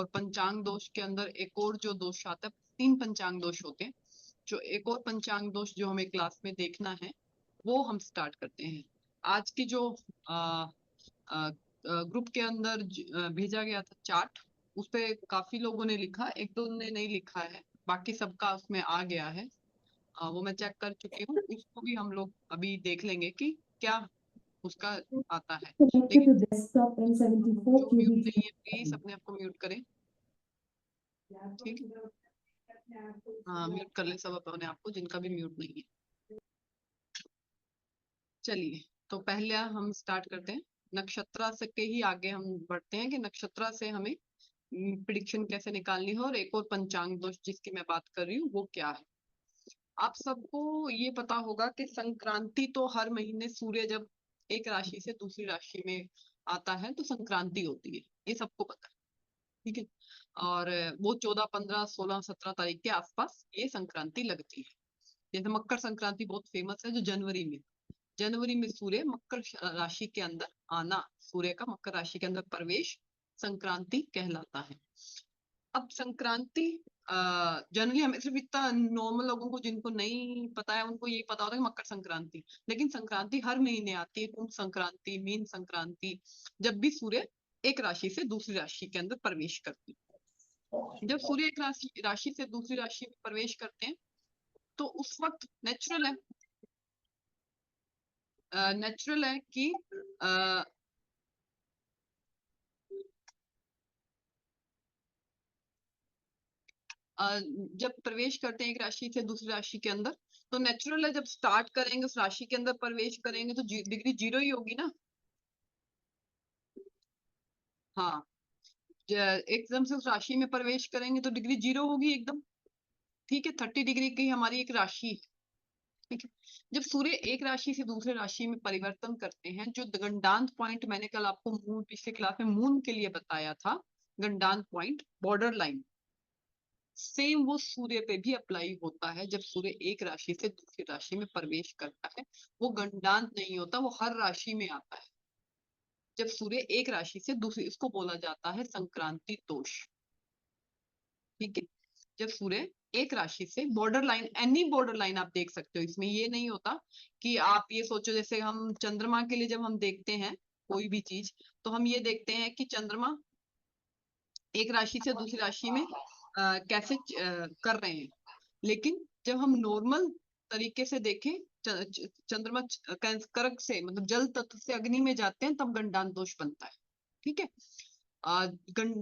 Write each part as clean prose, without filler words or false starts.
और पंचांग दोष के अंदर एक और जो दोष आता है, 3 पंचांग दोष होते हैं। जो एक और पंचांग दोष जो हमें क्लास में देखना है वो हम स्टार्ट करते हैं। आज की जो ग्रुप के अंदर भेजा गया था चार्ट, उस पे काफी लोगों ने लिखा, एक दो ने नहीं लिखा है, बाकी सबका उसमें आ गया है। वो मैं चेक कर चुकी हूँ, उसको भी हम लोग अभी देख लेंगे कि क्या उसका आता है। Connected लेकिन to desktop N74 जो म्यूट QB. नहीं है प्लीज अपने आप को म्यूट करें। ठीक, हाँ म्यूट कर ले सब अपने आप को, जिनका भी म्यूट नहीं है। चलिए, तो पहले हम स्टार्ट करते हैं नक्षत्र से के ही आगे हम बढ़ते हैं कि नक्षत्र से हमें प्रिडिक्शन कैसे निकालनी है, और एक और पंचांग दोष जिसकी मैं बात कर रही हूँ वो क्या है। आप सबको ये पता होगा कि संक्रांति तो हर महीने सूर्य जब एक राशि से दूसरी राशि में आता है तो संक्रांति होती है, ये सबको पता है। ठीक है, और वो 14, 15, 16, 17 तारीख के आसपास ये संक्रांति लगती है। जैसे मकर संक्रांति बहुत फेमस है जो जनवरी में सूर्य मकर राशि के अंदर आना, सूर्य का मकर राशि के अंदर प्रवेश संक्रांति कहलाता है। अब संक्रांति जनरली हमें सिर्फ इतना नॉर्मल लोगों को जिनको नहीं पता है उनको ये पता होता है कि मकर संक्रांति, लेकिन संक्रांति हर महीने आती है। कुंभ संक्रांति, मीन संक्रांति, जब भी सूर्य एक राशि से दूसरी राशि के अंदर प्रवेश करती है। जब सूर्य एक राशि से दूसरी राशि में प्रवेश करते हैं तो उस वक्त नेचुरल है कि जब प्रवेश करते हैं एक राशि से दूसरी राशि के अंदर तो नेचुरल है जब स्टार्ट करेंगे उस राशि के अंदर प्रवेश करेंगे तो डिग्री 0 ही होगी ना। हाँ, एकदम से उस राशि में प्रवेश करेंगे तो डिग्री 0 होगी एकदम। ठीक है, 30 डिग्री की हमारी एक राशि है। ठीक है, जब सूर्य एक राशि से दूसरे राशि में परिवर्तन करते हैं, जो गंडांत पॉइंट मैंने कल आपको मून पिछले क्लास में मून के लिए बताया था, गंडांत पॉइंट बॉर्डर लाइन, सेम वो सूर्य पे भी अप्लाई होता है। जब सूर्य एक राशि से दूसरी राशि में प्रवेश करता है वो गंडांत नहीं होता, वो हर राशि में आता है। जब सूर्य एक राशि से दूसरी, इसको बोला जाता है संक्रांति दोष। ठीक है, जब सूर्य एक राशि से border line, any border line आप देख सकते हो, इसमें ये नहीं होता कि आप ये सोचो जैसे हम चंद्रमा के लिए जब हम देखते हैं कोई भी चीज तो हम ये देखते हैं कि चंद्रमा एक राशि से दूसरी राशि में कैसे कर रहे हैं। लेकिन जब हम नॉर्मल तरीके से देखें, चंद्रमा कर्क से मतलब जल तत्व से अग्नि में जाते हैं तब गंडांत दोष बनता है। ठीक है,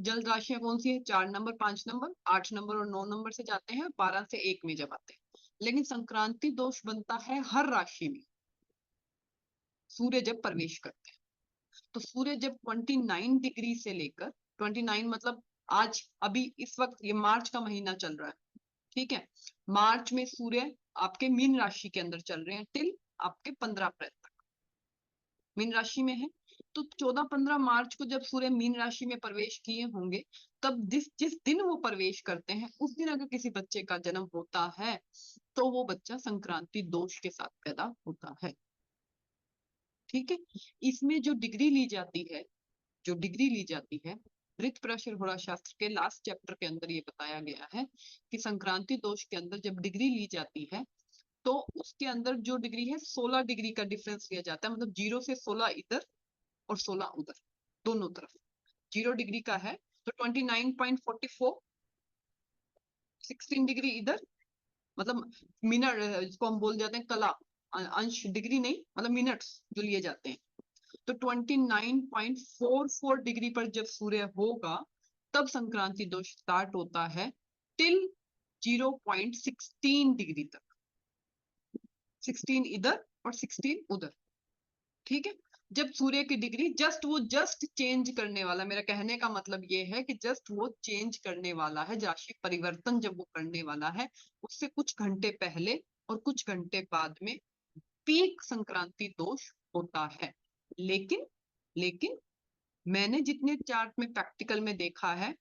जल राशियां कौन सी है? 4 नंबर, 5 नंबर, 8 नंबर और 9 नंबर से जाते हैं, 12 से 1 में जब आते हैं। लेकिन संक्रांति दोष बनता है हर राशि में सूर्य जब प्रवेश करते हैं। तो सूर्य जब 29 डिग्री से लेकर 29 मतलब आज अभी इस वक्त ये मार्च का महीना चल रहा है। ठीक है, मार्च में सूर्य आपके मीन राशि के अंदर चल रहे हैं टिल आपके 15 अप्रैल तक मीन राशि में है। तो 14-15 मार्च को जब सूर्य मीन राशि में प्रवेश किए होंगे तब जिस जिस दिन वो प्रवेश करते हैं उस दिन अगर किसी बच्चे का जन्म होता है तो वो बच्चा संक्रांति दोष के साथ पैदा होता है। ठीक है, इसमें जो डिग्री ली जाती है, जो डिग्री ली जाती है, मृत होरा शास्त्र के लास्ट चैप्टर के अंदर ये बताया गया है कि संक्रांति दोष के अंदर जब डिग्री ली जाती है तो उसके अंदर जो डिग्री है 16 डिग्री का डिफरेंस लिया जाता है। मतलब 0 से 16 इधर और 16 उधर, दोनों तरफ 0 डिग्री का है तो 29.44, 16 डिग्री इधर, मतलब मिनट, जिसको हम बोल जाते हैं कला, अंश डिग्री नहीं मतलब मिनट्स जो लिए जाते हैं। तो 29.44 डिग्री पर जब सूर्य होगा तब संक्रांति दोष स्टार्ट होता है टिल 0.16 डिग्री तक, 16 इधर और 16 उधर। ठीक है, जब सूर्य की डिग्री जस्ट चेंज करने वाला, मेरा कहने का मतलब ये है कि जस्ट वो चेंज करने वाला है, राशि परिवर्तन जब वो करने वाला है उससे कुछ घंटे पहले और कुछ घंटे बाद में पीक संक्रांति दोष होता है। लेकिन मैंने जितने चार्ट में प्रैक्टिकल में देखा है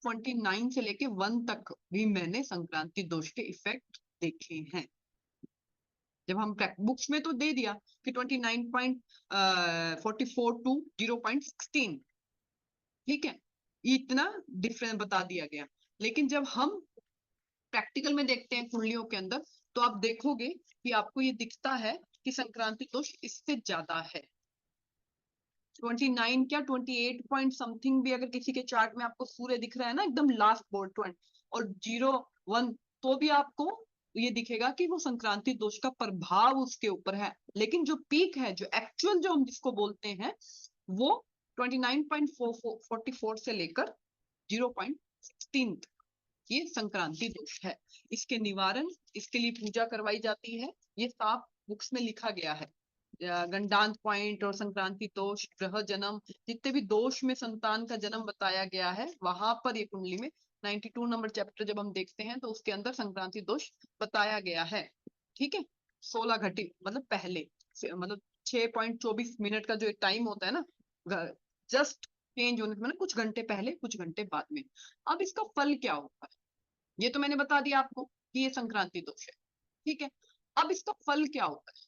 29 से लेके 1 तक भी मैंने संक्रांति दोष के इफेक्ट देखे हैं। जब हम बुक्स में तो दे दिया कि 29.44 टू 0.16, ठीक है, इतना डिफरेंस बता दिया गया। लेकिन जब हम प्रैक्टिकल में देखते हैं कुंडलियों के अंदर, तो आप देखोगे कि आपको ये दिखता है कि संक्रांति दोष इससे ज्यादा है। 29 क्या 28 पॉइंट समथिंग भी अगर किसी के चार्ट में आपको सूर्य दिख रहा है ना एकदम लास्ट बोर्ड 20 और 0 1, तो भी आपको ये दिखेगा कि वो संक्रांति दोष का प्रभाव उसके ऊपर है। लेकिन जो पीक है, जो एक्चुअल जो हम जिसको बोलते हैं, वो 29.44 से लेकर 0.16 तक ये संक्रांति दोष है। इसके निवारण, इसके लिए पूजा करवाई जाती है, ये साफ बुक्स में लिखा गया है। गंडांत पॉइंट और संक्रांति दोष, ग्रह जन्म, जितने भी दोष में संतान का जन्म बताया गया है, वहां पर ये कुंडली में 92 नंबर चैप्टर जब हम देखते हैं तो उसके अंदर संक्रांति दोष बताया गया है। ठीक है, 16 घटी मतलब पहले मतलब 6.24 मिनट का जो टाइम होता है ना, जस्ट चेंज होने मतलब कुछ घंटे पहले कुछ घंटे बाद में। अब इसका फल क्या होता है, ये तो मैंने बता दिया आपको कि ये संक्रांति दोष है। ठीक है, अब इसका फल क्या होता है,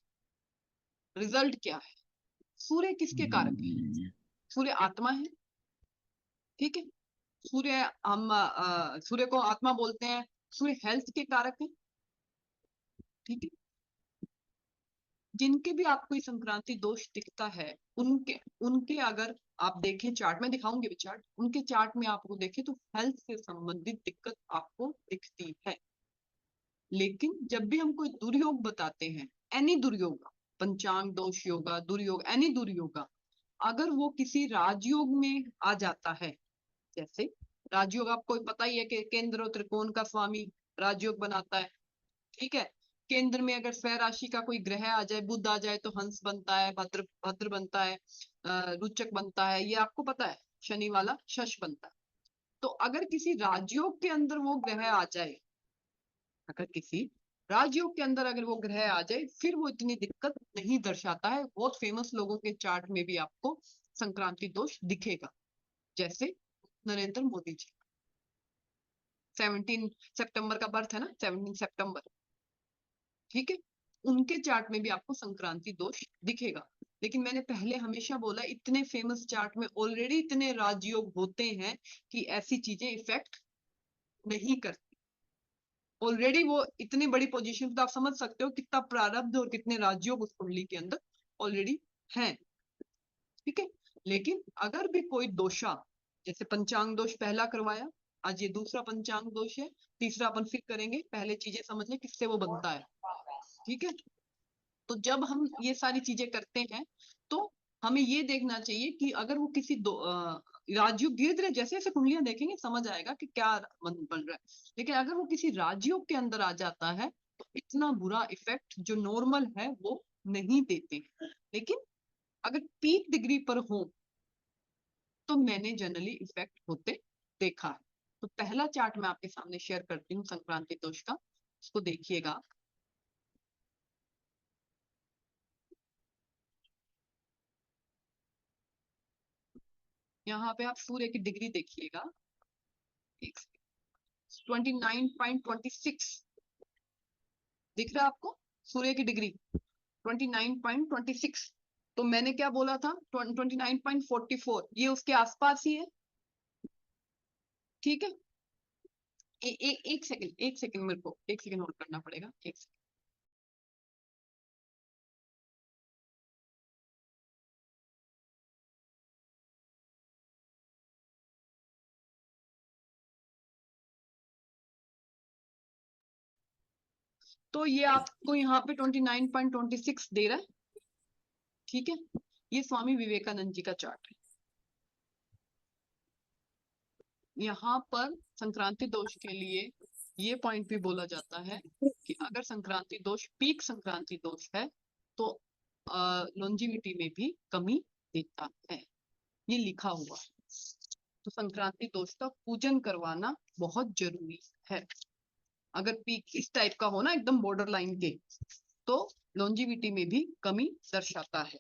रिजल्ट क्या है। सूर्य किसके कारक है, सूर्य आत्मा है। ठीक है, सूर्य हम सूर्य को आत्मा बोलते हैं, सूर्य हेल्थ के कारक है। ठीक है, जिनके भी आपको ये संक्रांति दोष दिखता है, उनके उनके अगर आप देखें चार्ट में, दिखाऊंगी भी चार्ट, उनके चार्ट में आपको देखें तो हेल्थ से संबंधित दिक्कत आपको दिखती है। लेकिन जब भी हम कोई दुर्योग बताते हैं, एनी दुर्योग, पंचांग दोष योगा दुर्योग, एनी दुर्योगा, अगर वो किसी राजयोग में आ जाता है, जैसे राजयोग आपको पता ही है कि केंद्र और त्रिकोण का स्वामी राजयोग बनाता है। ठीक है, केंद्र में अगर स्वय राशि का कोई ग्रह आ जाए, बुध आ जाए, तो हंस बनता है, भद्र भद्र बनता है, रुचक बनता है, ये आपको पता है। शनि वाला शश बनता है। तो अगर किसी राजयोग के अंदर वो ग्रह आ जाए, अगर किसी राजयोग के अंदर अगर वो ग्रह आ जाए, फिर वो इतनी दिक्कत नहीं दर्शाता है। बहुत फेमस लोगों के चार्ट में भी आपको संक्रांति दोष दिखेगा, जैसे नरेंद्र मोदी जी, 17 सितंबर का बर्थ है ना, 17 सितंबर। ठीक है, उनके चार्ट में भी आपको संक्रांति दोष दिखेगा। लेकिन मैंने पहले हमेशा बोला, इतने फेमस चार्ट में ऑलरेडी इतने राजयोग होते हैं कि ऐसी चीजें इफेक्ट नहीं करती। ऑलरेडी वो इतनी बड़ी पोजीशन, तो आप समझ सकते हो कितना प्रारब्ध और कितने राजयोग उस कुंडली के अंदर ऑलरेडी हैं। ठीक है, लेकिन अगर भी कोई दोषा, जैसे पंचांग दोष पहला करवाया, आज ये दूसरा पंचांग दोष है, तीसरा अपन फिर करेंगे। पहले चीजें समझ लें किससे वो बनता है। ठीक है, तो जब हम ये सारी चीजें करते हैं, तो हमें ये देखना चाहिए कि अगर वो किसी राजयोग, धीरे धीरे जैसे जैसे कुंडलियां देखेंगे समझ आएगा कि क्या बन रहा है। लेकिन अगर वो किसी राजयोग के अंदर आ जाता है, तो इतना बुरा इफेक्ट जो नॉर्मल है वो नहीं देते। लेकिन अगर पीक डिग्री पर हो, तो मैंने जनरली इफेक्ट होते देखा है। तो पहला चार्ट मैं आपके सामने शेयर करती हूँ संक्रांति दोष का, उसको देखिएगा। यहाँ पे आप सूर्य की डिग्री देखिएगा, 29.26 दिख रहा है आपको, सूर्य की डिग्री 29.26। तो मैंने क्या बोला था, 29.44, ये उसके आसपास ही है। ठीक है, एक सेकंड, एक सेकंड, मेरे को एक सेकंड होल्ड करना पड़ेगा, एक सेकंड। तो ये आपको यहाँ पे 29.26 दे रहा है। ठीक है, ये स्वामी विवेकानंद जी का चार्ट है। यहाँ पर संक्रांति दोष के लिए ये पॉइंट भी बोला जाता है कि अगर संक्रांति दोष पीक संक्रांति दोष है, तो लॉन्जिविटी में भी कमी देता है, ये लिखा हुआ है। तो संक्रांति दोष का पूजन करवाना बहुत जरूरी है। अगर पीक इस टाइप का हो ना, एकदम बॉर्डर लाइन के, तो लॉन्जिविटी में भी कमी दर्शाता है।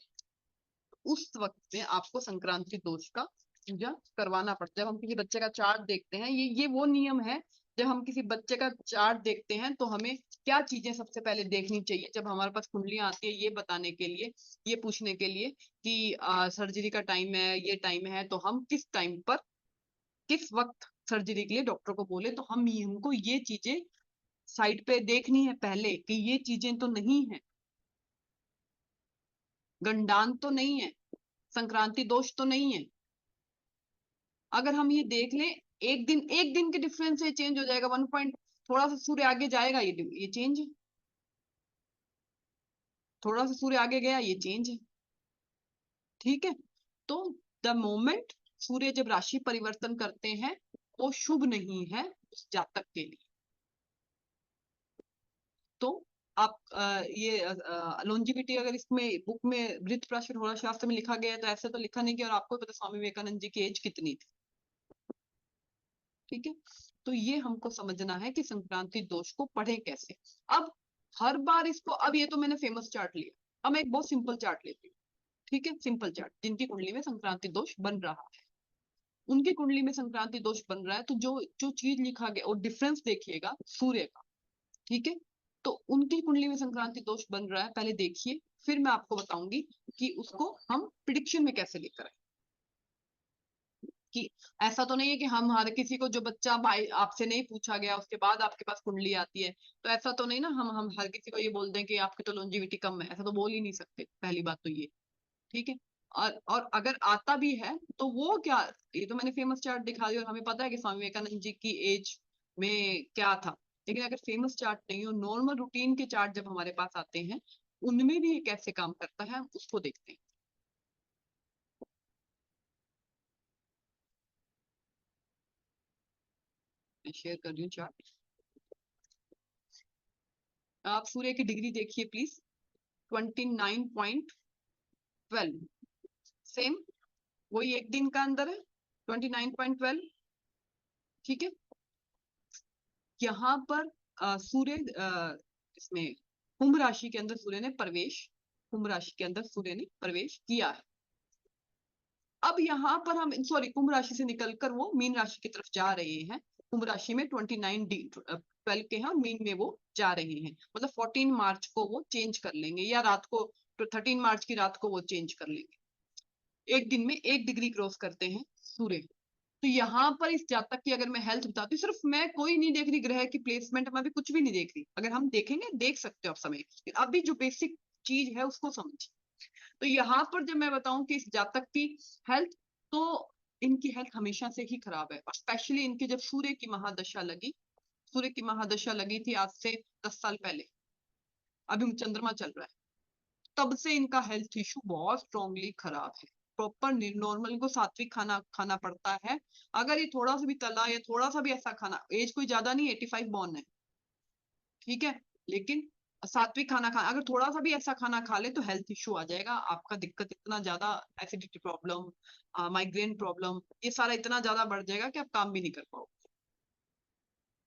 उस वक्त में आपको संक्रांति दोष का पूजा करवाना पड़ता है। जब हम किसी बच्चे का चार्ट देखते हैं, ये वो नियम है, जब हम किसी बच्चे का चार्ट देखते हैं तो हमें क्या चीजें सबसे पहले देखनी चाहिए। जब हमारे पास कुंडलियां आती है ये बताने के लिए, ये पूछने के लिए कि सर्जरी का टाइम है, ये टाइम है, तो हम किस टाइम पर किस वक्त सर्जरी के लिए डॉक्टर को बोले, तो हमको ये चीजें साइड पे देखनी है पहले कि ये चीजें तो नहीं है, गंडान तो नहीं है, संक्रांति दोष तो नहीं है। अगर हम ये देख लें, एक दिन के डिफरेंस से चेंज हो जाएगा, 1 पॉइंट थोड़ा सा सूर्य आगे जाएगा, ये चेंज है, थोड़ा सा सूर्य आगे गया, ये चेंज है। ठीक है, तो द मोमेंट सूर्य जब राशि परिवर्तन करते हैं वो शुभ नहीं है उस जातक के लिए। तो आप ये लॉन्जिविटी अगर इसमें बुक में वृत्त प्राशर होरा शास्त्र में लिखा गया है, तो ऐसे तो लिखा नहीं गया, और आपको पता स्वामी विवेकानंद जी की एज कितनी थी। ठीक है, तो ये हमको समझना है कि संक्रांति दोष को पढ़े कैसे। अब हर बार इसको, अब ये तो मैंने फेमस चार्ट लिया, अब मैं एक बहुत सिंपल चार्ट लेती हूँ। ठीक है, सिंपल चार्ट, जिनकी कुंडली में संक्रांति दोष बन रहा है, उनकी कुंडली में संक्रांति दोष बन रहा है, तो जो जो चीज लिखा गया और डिफरेंस देखिएगा सूर्य का। ठीक है, तो उनकी कुंडली में संक्रांति दोष बन रहा है, पहले देखिए, फिर मैं आपको बताऊंगी कि उसको हम प्रिडिक्शन में कैसे लेकर आए। कि ऐसा तो नहीं है कि हम हर किसी को, जो बच्चा भाई आपसे नहीं पूछा गया उसके बाद आपके पास कुंडली आती है, तो ऐसा तो नहीं ना, हम हर किसी को ये बोल दें कि आपकी तो लॉन्जिविटी कम है, ऐसा तो बोल ही नहीं सकते, पहली बात तो ये। ठीक है, और अगर आता भी है तो वो क्या, ये तो मैंने फेमस चार्ट दिखा दिया और हमें पता है कि स्वामी विवेकानंद जी की एज में क्या था। लेकिन अगर फेमस चार्ट नहीं हो, नॉर्मल रूटीन के चार्ट जब हमारे पास आते हैं, उनमें भी ये कैसे काम करता है हम उसको देखते हैं। मैं शेयर कर रही हूँ चार्ट, आप सूर्य की डिग्री देखिए प्लीज, 29.12, सेम वही एक दिन का अंदर है, 29.12। ठीक है, यहाँ पर सूर्य इसमें कुंभ राशि के अंदर सूर्य ने प्रवेश, कुंभ राशि के अंदर सूर्य ने प्रवेश किया है। अब यहाँ पर हम, सॉरी, कुंभ राशि से निकलकर वो मीन राशि की तरफ जा रहे हैं। कुंभ राशि में 29 के हैं और मीन में वो जा रहे हैं, मतलब 14 मार्च को वो चेंज कर लेंगे, या रात को 13 मार्च की रात को वो चेंज कर लेंगे। एक दिन में 1 डिग्री क्रॉस करते हैं सूर्य। तो यहाँ पर इस जातक की अगर मैं हेल्थ बताती हूँ, सिर्फ मैं कोई नहीं देख रही ग्रह की प्लेसमेंट, मैं भी कुछ भी नहीं देख रही, अगर हम देखेंगे देख सकते हो आप समय, अभी जो बेसिक चीज है उसको समझिए। तो यहाँ पर जब मैं बताऊं कि इस जातक की हेल्थ, तो इनकी हेल्थ हमेशा से ही खराब है, और स्पेशली इनकी जब सूर्य की महादशा लगी, सूर्य की महादशा लगी थी आज से 10 साल पहले, अभी चंद्रमा चल रहा है, तब से इनका हेल्थ इशू बहुत स्ट्रांगली खराब है। प्रॉपर नॉर्मल इनको सात्विक खाना खाना पड़ता है। अगर ये थोड़ा सा भी तला या थोड़ा सा भी ऐसा खाना, एज कोई ज्यादा नहीं, 85 बॉर्न है, ठीक है, लेकिन सात्विक खाना खा, अगर थोड़ा सा भी ऐसा खाना खा ले तो हेल्थ इश्यू आ जाएगा आपका, दिक्कत इतना ज्यादा, एसिडिटी प्रॉब्लम, माइग्रेन प्रॉब्लम, ये सारा इतना ज्यादा बढ़ जाएगा कि आप काम भी नहीं कर पाओगे।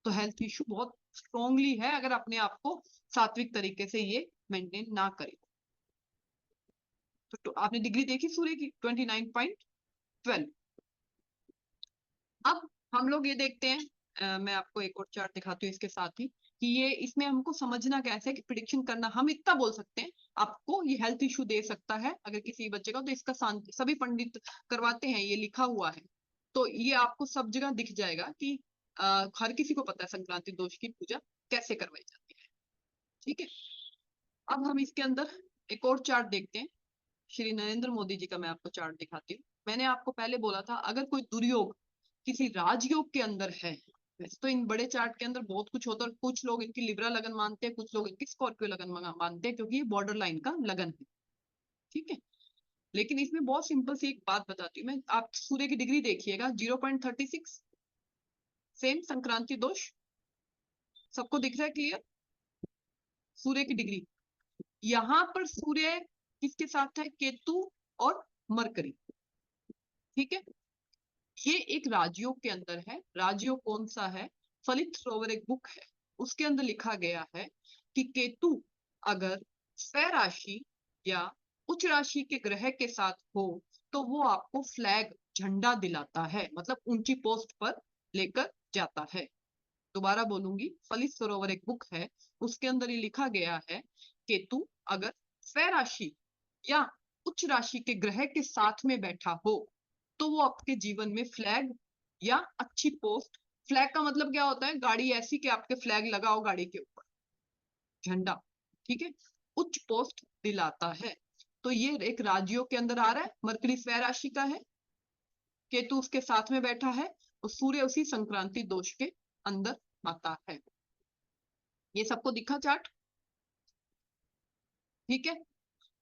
तो हेल्थ इश्यू बहुत स्ट्रांगली है अगर अपने आप को सात्विक तरीके से ये मेंटेन ना करें। तो आपने डिग्री देखी सूर्य की 29.12। अब हम लोग ये देखते हैं, मैं आपको एक और चार्ट दिखाती हूँ इसके साथ ही, कि ये इसमें हमको समझना कैसे है कि प्रिडिक्शन करना, हम इतना बोल सकते हैं आपको, ये हेल्थ इशू दे सकता है अगर किसी बच्चे का, तो इसका सभी पंडित करवाते हैं, ये लिखा हुआ है, तो ये आपको सब जगह दिख जाएगा कि हर किसी को पता है संक्रांति दोष की पूजा कैसे करवाई जाती है। ठीक है, अब हम इसके अंदर एक और चार्ट देखते हैं, श्री नरेंद्र मोदी जी का मैं आपको चार्ट दिखाती हूँ। मैंने आपको पहले बोला था अगर कोई दुर्योग किसी राजयोग के अंदर है, वैसे तो इन बड़े चार्ट के अंदर बहुत कुछ होता है, कुछ लोग इनकी लिब्रा लगन मानते हैं, कुछ लोग इनकी स्कॉर्पियो लगन मानते हैं, क्योंकि ये बॉर्डर लाइन का लगन है। ठीक है, लेकिन इसमें बहुत सिंपल सी एक बात बताती हूँ मैं, आप सूर्य की डिग्री देखिएगा 0.36, सेम संक्रांति दोष, सबको दिख रहा है क्लियर, सूर्य की डिग्री। यहाँ पर सूर्य किसके साथ है, केतु और मरकरी। ठीक है, ये एक राजयोग के अंदर है, राजयोग कौन सा है, फलित सरोवर एक बुक है, उसके अंदर लिखा गया है कि केतु अगर स्वराशि राशि या उच्च राशि के ग्रह के साथ हो तो वो आपको फ्लैग, झंडा दिलाता है, मतलब ऊंची पोस्ट पर लेकर जाता है। दोबारा बोलूंगी, फलित सरोवर एक बुक है, उसके अंदर ये लिखा गया है, केतु अगर स्वराशि राशि या उच्च राशि के ग्रह के साथ में बैठा हो तो वो आपके जीवन में फ्लैग, या अच्छी पोस्ट। फ्लैग का मतलब क्या होता है, गाड़ी ऐसी कि आपके फ्लैग लगा हो गाड़ी के ऊपर, झंडा, ठीक है, उच्च पोस्ट दिलाता है। तो ये एक राजयोग के अंदर आ रहा है, मरकरी स्वय राशि का है, केतु उसके साथ में बैठा है, और सूर्य उसी संक्रांति दोष के अंदर आता है। ये सबको दिखा चार्ट, ठीक है।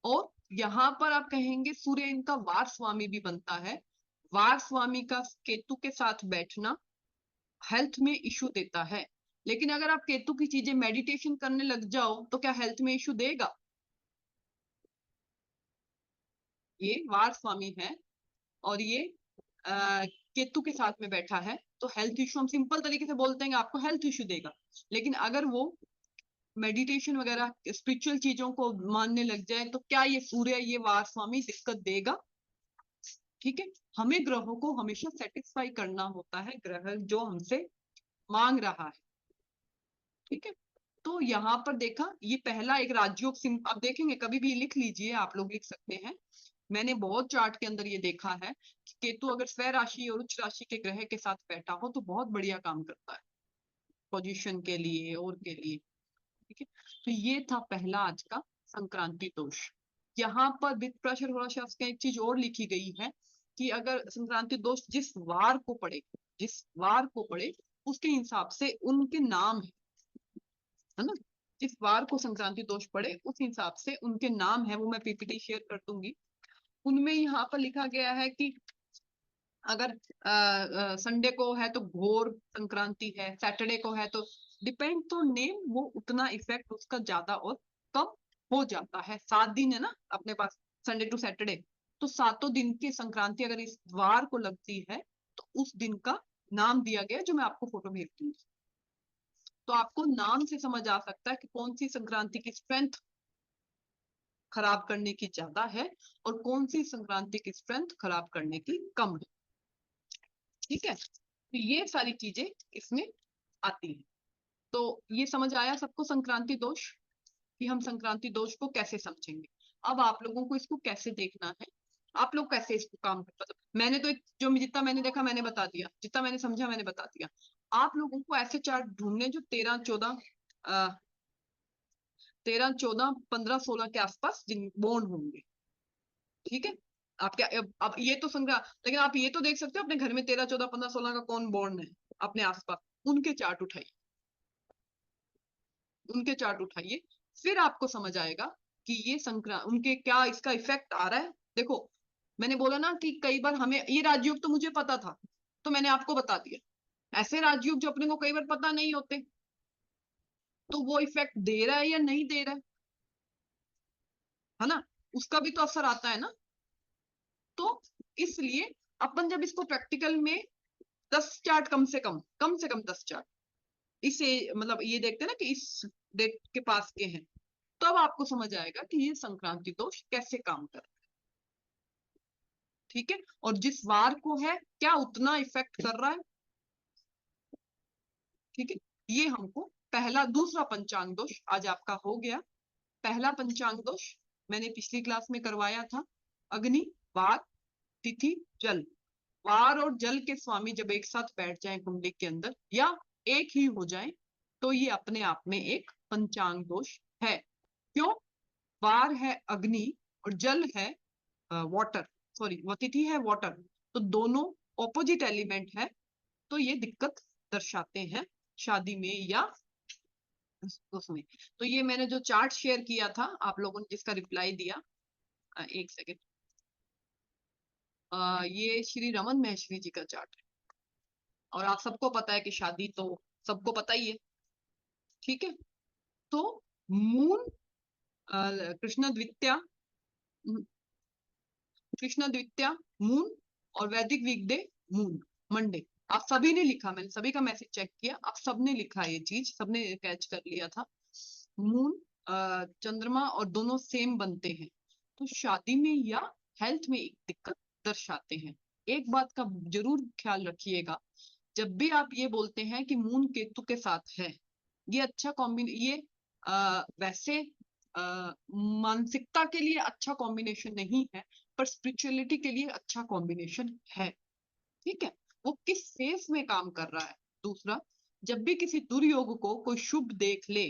और यहां पर आप कहेंगे सूर्य इनका वार स्वामी भी बनता है। वार स्वामी का केतु के साथ बैठना हेल्थ में इशू देता है, लेकिन अगर आप केतु की चीजें मेडिटेशन करने लग जाओ तो क्या हेल्थ में इशू देगा? ये वार स्वामी है और ये केतु के साथ में बैठा है, तो हेल्थ इशू हम सिंपल तरीके से बोलते हैं आपको हेल्थ इशू देगा। लेकिन अगर वो मेडिटेशन वगैरह स्पिरिचुअल चीजों को मानने लग जाए तो क्या ये सूर्य, ये वार स्वामी दिक्कत देगा? ठीक है, हमें ग्रहों को हमेशा सेटिस्फाई करना होता है, ग्रह जो हमसे मांग रहा है, ठीक है। तो यहाँ पर देखा, ये पहला एक राजयोग आप देखेंगे, कभी भी लिख लीजिए, आप लोग लिख सकते हैं। मैंने बहुत चार्ट के अंदर ये देखा है कि केतु अगर स्वय राशि और उच्च राशि के ग्रह के साथ बैठा हो तो बहुत बढ़िया काम करता है पोजीशन के लिए और के लिए, ठीक है। तो ये था पहला आज का संक्रांति दोष। यहाँ पर विद प्रेशर होरा शास्त्र का एक चीज और लिखी गई है कि अगर संक्रांति दोष जिस वार को पड़े, जिस वार को पड़े उसके हिसाब से उनके नाम है ना, जिस वार को संक्रांति दोष पड़े उस हिसाब से उनके नाम है, वो मैं पीपीटी शेयर कर दूंगी। उनमें यहाँ पर लिखा गया है कि अगर संडे को है तो घोर संक्रांति है, सैटरडे को है तो डिपेंड तो नेम, वो उतना इफेक्ट उसका ज्यादा और कम हो जाता है। 7 दिन है ना अपने पास, संडे टू सैटरडे, तो 7 दिन की संक्रांति अगर इस वार को लगती है तो उस दिन का नाम दिया गया, जो मैं आपको फोटो भेज दूंगी। तो आपको नाम से समझ आ सकता है कि कौन सी संक्रांति की स्ट्रेंथ खराब करने की ज्यादा है और कौन सी संक्रांति की स्ट्रेंथ खराब करने की कम है, ठीक है। तो ये सारी चीजें इसमें आती है। तो ये समझ आया सबको संक्रांति दोष, कि हम संक्रांति दोष को कैसे समझेंगे। अब आप लोगों को इसको कैसे देखना है, आप लोग कैसे इसको काम कर, मतलब मैंने तो जो जितना मैंने देखा मैंने बता दिया, जितना मैंने समझा मैंने बता दिया। आप लोगों को ऐसे चार्ट ढूंढने जो 13, 14, 13, 14, 15, 16 के आसपास जिन बोर्न होंगे, ठीक है। आप क्या, अब ये तो संग्रह, लेकिन आप ये तो देख सकते हो अपने घर में 13, 14, 15, 16 का कौन बोर्न है अपने आसपास, उनके चार्ट उठाइए, उनके चार्ट उठाइए, फिर आपको समझ आएगा कि ये संक्रांत उनके क्या इसका इफेक्ट आ रहा है। देखो मैंने बोला ना कि कई बार हमें ये राजयोग तो मुझे पता था, तो मैंने आपको बता दिया। ऐसे राजयोग जो अपने को कई बार पता नहीं होते, तो वो इफेक्ट दे रहा है या नहीं दे रहा है ना, उसका भी तो असर आता है ना। तो इसलिए अपन जब इसको प्रैक्टिकल में 10 चार्ट, कम से कम 10 चार्ट इसे, मतलब ये देखते हैं ना कि इस डेट के पास के हैं, तब आपको समझ आएगा कि ये संक्रांति दोष कैसे काम कर रहा है, ठीक है। और जिस वार को है क्या उतना इफेक्ट कर रहा है, ठीक है। ये हमको पहला, दूसरा पंचांग दोष आज आपका हो गया। पहला पंचांग दोष मैंने पिछली क्लास में करवाया था, अग्नि, वार, तिथि, जल। वार और जल के स्वामी जब एक साथ बैठ जाएं कुंडली के अंदर या एक ही हो जाएं, तो ये अपने आप में एक पंचांग दोष है। क्यों? वार है अग्नि और जल है वाटर, सॉरी वो तिथि है वाटर, तो दोनों ऑपोजिट एलिमेंट है, तो ये दिक्कत दर्शाते हैं शादी में या उसमें। तो ये मैंने जो चार्ट शेयर किया था आप लोगों ने जिसका रिप्लाई दिया, एक सेकेंड, ये श्री रमन महेश्वरी जी का चार्ट है, और आप सबको पता है कि शादी तो सबको पता ही है, ठीक है। तो मून, कृष्ण द्वितीया, कृष्ण द्वितीया मून, और वैदिक वीकडे मून, मंडे। आप सभी ने लिखा, मैंने सभी का मैसेज चेक किया, आप सबने लिखा ये चीज, सबने कैच कर लिया था। मून, चंद्रमा और दोनों सेम बनते हैं, तो शादी में या हेल्थ में एक दिक्कत दर्शाते हैं। एक बात का जरूर ख्याल रखिएगा, जब भी आप ये बोलते हैं कि मून केतु के साथ है, ये अच्छा ये वैसे मानसिकता के लिए अच्छा कॉम्बिनेशन नहीं है, पर स्पिरिचुअलिटी के लिए अच्छा कॉम्बिनेशन है, ठीक है। वो किस फेस में काम कर रहा है। दूसरा, जब भी किसी दुर्योग को कोई शुभ देख ले,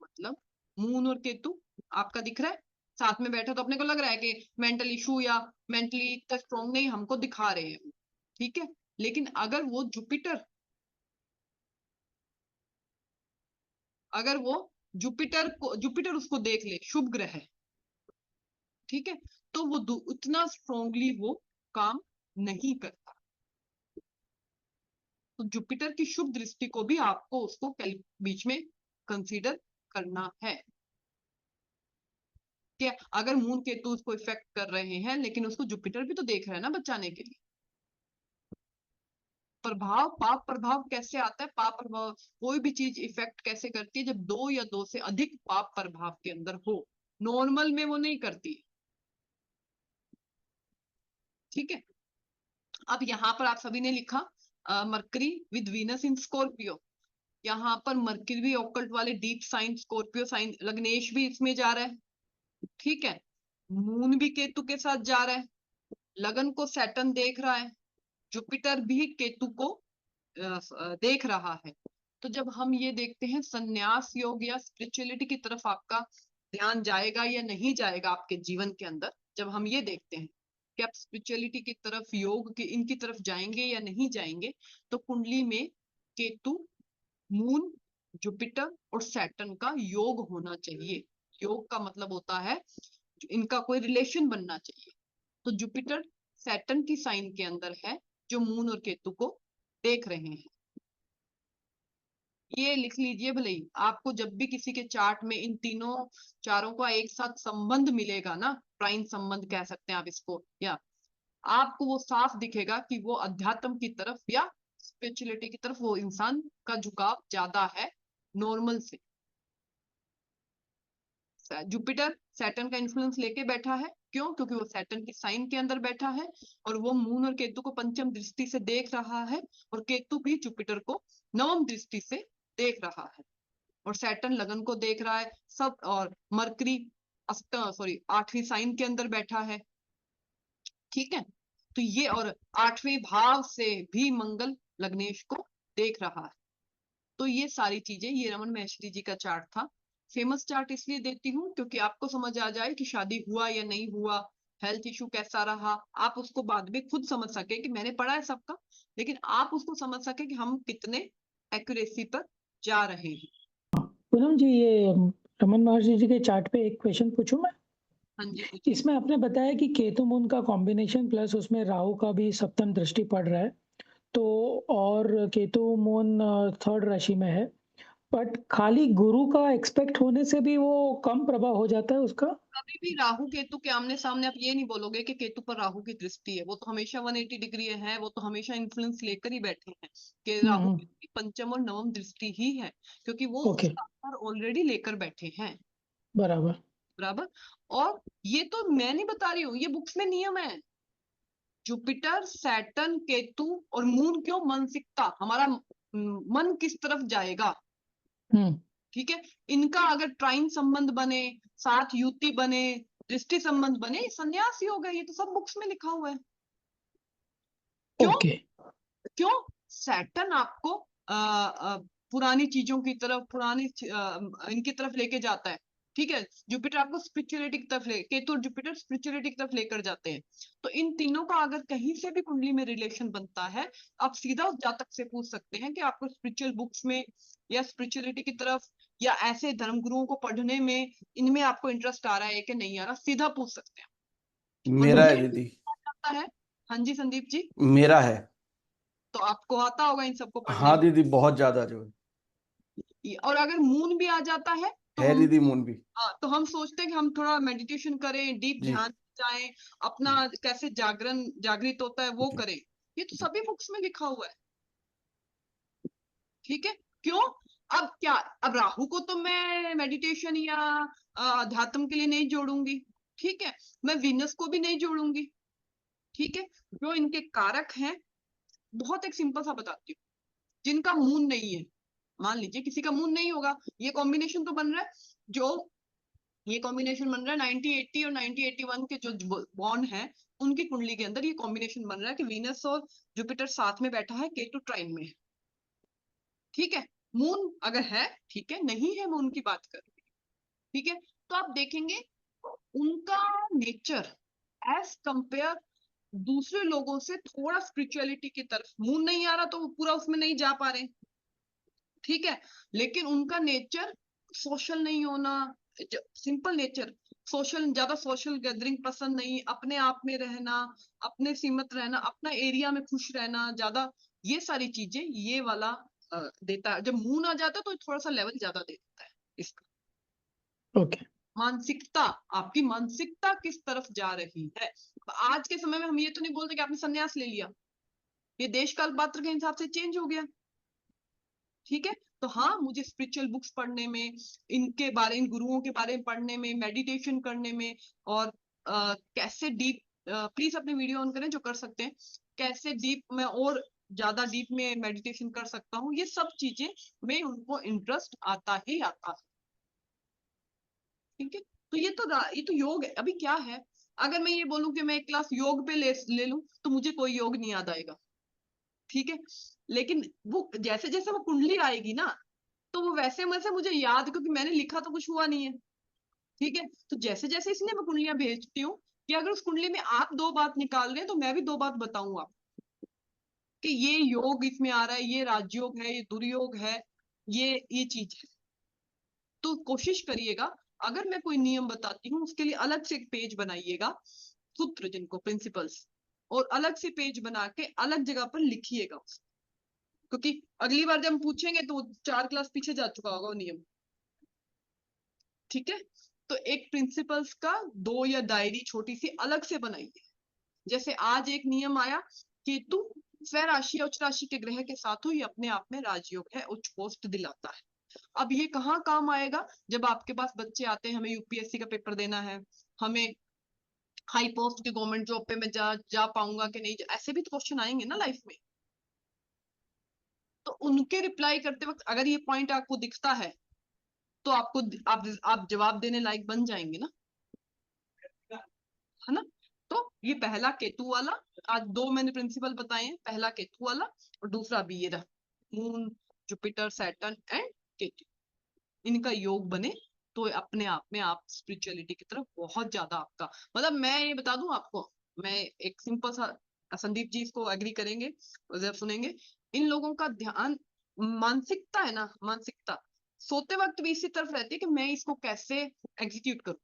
मतलब मून और केतु आपका दिख रहा है साथ में बैठा, तो अपने को लग रहा है कि मेंटल इशू या मेंटली इतना स्ट्रॉन्ग नहीं हमको दिखा रहे हैं, ठीक है। लेकिन अगर वो जुपिटर, अगर वो जुपिटर उसको देख ले, शुभ ग्रह है, ठीक है, तो वो उतना स्ट्रॉन्गली वो काम नहीं करता। तो जुपिटर की शुभ दृष्टि को भी आपको उसको बीच में कंसीडर करना है कि अगर मून केतु उसको इफेक्ट कर रहे हैं, लेकिन उसको जुपिटर भी तो देख रहा है ना बचाने के लिए। प्रभाव, पाप प्रभाव कैसे आता है? पाप प्रभाव, कोई भी चीज इफेक्ट कैसे करती है? जब 2 या 2 से अधिक पाप प्रभाव के अंदर हो, नॉर्मल में वो नहीं करती, ठीक है। अब यहाँ पर आप सभी ने लिखा mercury with Venus in Scorpio, यहाँ पर मरकरी भी ऑकल्ट वाले डीप साइन स्कॉर्पियो साइन, लग्नेश भी इसमें जा रहा है, ठीक है। मून भी केतु के साथ जा रहा है, लगन को सैटर्न देख रहा है, जुपिटर भी केतु को देख रहा है। तो जब हम ये देखते हैं संन्यास योग या स्पिरिचुअलिटी की तरफ आपका ध्यान जाएगा या नहीं जाएगा आपके जीवन के अंदर, जब हम ये देखते हैं कि आप स्पिरिचुअलिटी की तरफ, योग की, इनकी तरफ जाएंगे या नहीं जाएंगे, तो कुंडली में केतु, मून, जुपिटर और सैटर्न का योग होना चाहिए। योग का मतलब होता है इनका कोई रिलेशन बनना चाहिए। तो जुपिटर सैटर्न की साइन के अंदर है, जो मून और केतु को देख रहे हैं। ये लिख लीजिए भले ही, आपको जब भी किसी के चार्ट में इन तीनों चारों का एक साथ संबंध मिलेगा ना, ट्राइन संबंध कह सकते हैं आप इसको, या आपको वो साफ दिखेगा कि वो अध्यात्म की तरफ या स्पिरिचुअलिटी की तरफ वो इंसान का झुकाव ज्यादा है नॉर्मल से। जुपिटर सैटर्न का इन्फ्लुएंस लेके बैठा है, क्यों? क्योंकि वो सैटर्न की साइन के अंदर बैठा है और वो मून और केतु को पंचम दृष्टि से देख रहा है, और केतु भी जुपिटर को नवम दृष्टि से देख रहा है, और सैटर्न लगन को देख रहा है सब, और मरकरी आठवीं साइन के अंदर बैठा है, ठीक है। तो ये, और आठवें भाव से भी मंगल लग्नेश को देख रहा है। तो ये सारी चीजें, ये रमन महेश्वरी जी का चार्ट था। फेमस चार्ट इसलिए देती हूँ क्योंकि आपको समझ आ जाए कि शादी हुआ या नहीं हुआ, हेल्थ इशू कैसा रहा, आप उसको बाद में खुद समझ सके कि मैंने पढ़ा है सबका, लेकिन आप उसको समझ सके कि हम कितने एक्यूरेसी पर जा रहे हैं। पूनम जी, ये रमन महर्षि जी के चार्ट पे एक क्वेश्चन पूछूं मैं? हाँ जी। इसमें आपने बताया कि केतु मून का कॉम्बिनेशन प्लस उसमें राहु का भी सप्तम दृष्टि पड़ रहा है, तो और केतु मून थर्ड राशि में है, बट खाली गुरु का एक्सपेक्ट होने से भी वो कम प्रभाव हो जाता है उसका? कभी भी राहु केतु के आमने सामने आप ये नहीं बोलोगे कि केतु पर राहु की दृष्टि है, वो तो हमेशा 180 डिग्री है, वो तो हमेशा इन्फ्लुएंस लेकर ही बैठे हैं कि राहु की पंचम और नवम दृष्टि ही है, क्योंकि वो उसका असर ऑलरेडी लेकर बैठे हैं। बराबर बराबर। और ये तो मैं नहीं बता रही हूँ, ये बुक्स में नियम है। जुपिटर, सैटर्न, केतु और मून, क्यों? मानसिकता, हमारा मन किस तरफ जाएगा, ठीक है। इनका अगर ट्राइन संबंध बने, साथ युति बने, दृष्टि संबंध बने, संन्यास योग है, ये तो सब बुक्स में लिखा हुआ है। क्यों? क्यों? सैटर्न आपको पुरानी चीजों की तरफ, पुरानी इनकी तरफ लेके जाता है, ठीक है। जुपिटर आपको स्पिरिचुअलिटी की तरफ केतु और जुपिटर स्पिरिचुअलिटी की तरफ लेकर जाते हैं। तो इन तीनों का अगर कहीं से भी कुंडली में रिलेशन बनता है, आप सीधा उस जातक से पूछ सकते हैं कि आपको स्पिरिचुअल बुक्स में या स्पिरिचुअलिटी की तरफ या ऐसे धर्मगुरुओं को पढ़ने में, इनमें आपको इंटरेस्ट आ रहा है कि नहीं आ रहा, सीधा पूछ सकते हैं। मेरा है दीदी। है। हाँ जी संदीप जी। मेरा है। तो आपको आता होगा इन सबको पढ़ने हाँ में। दीदी, बहुत ज्यादा जो और अगर मून भी आ जाता है तो है हम, दीदी, मून भी। हाँ, तो हम सोचते हैं कि हम थोड़ा मेडिटेशन करें, डीप जी ध्यान जाएं, अपना कैसे जागरण जागृत होता है वो जी। करें। ये तो सभी बुक्स में लिखा हुआ है, ठीक है। क्यों? अब क्या, अब राहु को तो मैं मेडिटेशन या अध्यात्म के लिए नहीं जोड़ूंगी, ठीक है। मैं वीनस को भी नहीं जोड़ूंगी, ठीक है। जो इनके कारक हैं, बहुत एक सिंपल सा बताती हूँ। जिनका मून नहीं है, मान लीजिए किसी का मून नहीं होगा, ये कॉम्बिनेशन तो बन रहा है, जो ये कॉम्बिनेशन बन रहा है 9080 और 9081 के जो बॉन्ड है, उनकी कुंडली के अंदर ये कॉम्बिनेशन बन रहा है कि वीनस और जुपिटर साथ में बैठा है, केतु ट्राइन में है। ठीक है, मून अगर है ठीक है, नहीं है मून की बात कर रही हूं, ठीक है। तो आप देखेंगे उनका नेचर एज कंपेयर दूसरे लोगों से थोड़ा स्पिरिचुअलिटी की तरफ, मून नहीं आ रहा तो वो पूरा उसमें नहीं जा पा रहे, ठीक है। लेकिन उनका नेचर सोशल नहीं होना, सिंपल नेचर, सोशल, ज्यादा सोशल गैदरिंग पसंद नहीं, अपने आप में रहना, अपने सीमित रहना, अपना एरिया में खुश रहना ज्यादा, ये सारी चीजें ये वाला देता है। जब मून आ जाता है तो थोड़ा सा लेवल ज्यादा दे देता है इसका। ओके। मानसिकता, आपकी मानसिकता किस तरफ जा रही है। आज के समय में हम ये तो नहीं बोलते कि आपने संन्यास ले लिया, ये देश काल पात्र के हिसाब से चेंज हो गया, ठीक है। तो हाँ, मुझे स्पिरिचुअल बुक्स पढ़ने में, इनके बारे, इन गुरुओं के बारे में पढ़ने में, मेडिटेशन करने में, और कैसे डीप, प्लीज अपने वीडियो ऑन करें जो कर सकते हैं, कैसे डीप में और ज्यादा डीप में मेडिटेशन कर सकता हूँ, ये सब चीजें में उनको इंटरेस्ट आता ही आता है, ठीक है। तो ये तो योग है। अभी क्या है, अगर मैं ये बोलूं कि मैं एक क्लास योग पे ले लूं तो मुझे कोई योग नहीं याद आएगा, ठीक है। लेकिन वो जैसे जैसे वो कुंडली आएगी ना, तो वो वैसे वैसे मुझे याद, क्योंकि मैंने लिखा तो कुछ हुआ नहीं है, ठीक है। तो जैसे जैसे इसलिए मैं कुंडलियां भेजती हूँ कि अगर उस कुंडली में आप दो बात निकाल रहे हैं तो मैं भी दो बात बताऊं आप, कि ये योग इसमें आ रहा है, ये राजयोग है, ये दुर्योग है, ये चीज है। तो कोशिश करिएगा, अगर मैं कोई नियम बताती हूँ उसके लिए अलग से एक पेज बनाइएगा, सूत्र जिनको प्रिंसिपल्स, और अलग से पेज बना के अलग जगह पर लिखिएगा उसको, क्योंकि अगली बार जब हम पूछेंगे तो 4 क्लास पीछे जा चुका होगा वो नियम, ठीक है। तो एक प्रिंसिपल्स का 2 या डायरी छोटी सी अलग से बनाइए। जैसे आज एक नियम आया, केतु स्वराशि और उच्च राशि के ग्रह के साथ हो, ये अपने आप में राजयोग है, उच्च पोस्ट दिलाता है। अब ये कहाँ काम आएगा, जब आपके पास बच्चे आते हैं, हमें यूपीएससी का पेपर देना है, हमें हाई पोस्ट के गवर्नमेंट जॉब पे मैं जा पाऊंगा कि नहीं, ऐसे भी तो क्वेश्चन आएंगे ना लाइफ में। तो उनके रिप्लाई करते वक्त अगर ये पॉइंट आपको दिखता है तो आपको आप जवाब देने लायक बन जाएंगे ना, है ना। तो ये पहला केतु वाला, आज 2 मैंने प्रिंसिपल बताए हैं, पहला केतु वाला और दूसरा भी ये रहा, moon Jupiter Saturn and Ketu, इनका योग बने तो अपने आप में आप स्पिरिचुअलिटी की तरफ बहुत ज्यादा आपका, मतलब मैं ये बता दूं आपको, मैं एक सिंपल सा, संदीप जी इसको एग्री करेंगे जब सुनेंगे, इन लोगों का ध्यान, मानसिकता है ना, मानसिकता सोते वक्त भी इसी तरफ रहती है कि मैं इसको कैसे एग्जीक्यूट करूं,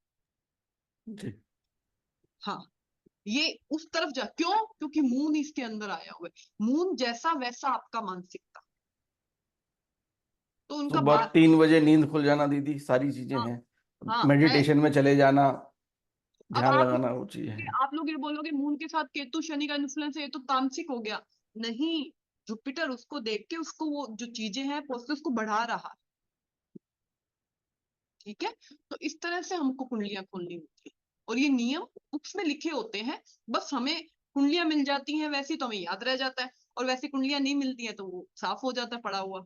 जी। हाँ, ये उस तरफ जा, क्यों, क्योंकि मून इसके अंदर आया हुआ है, मून जैसा वैसा आपका मानसिकता, तो उनका सुबह बात, 3 बजे नींद खुल जाना दीदी, सारी चीजें हाँ हैं, हाँ है। मेडिटेशन में चले जाना, अब ध्यान लगाना, वो चीजें हैं। आप लोग ये बोलोगे मून के साथ केतु शनि का इन्फ्लुएंस है, ये तो तामसिक हो गया, नहीं, जुपिटर उसको देख के उसको वो जो चीजें हैं उसको बढ़ा रहा है, ठीक है। तो इस तरह से हमको कुंडलियां खोलनी होती है, और ये नियम बुक्स में लिखे होते हैं, बस हमें कुंडलियां मिल जाती हैं वैसी तो हमें याद रह जाता है, और वैसी कुंडलियां नहीं मिलती हैं तो वो साफ हो जाता है पड़ा हुआ।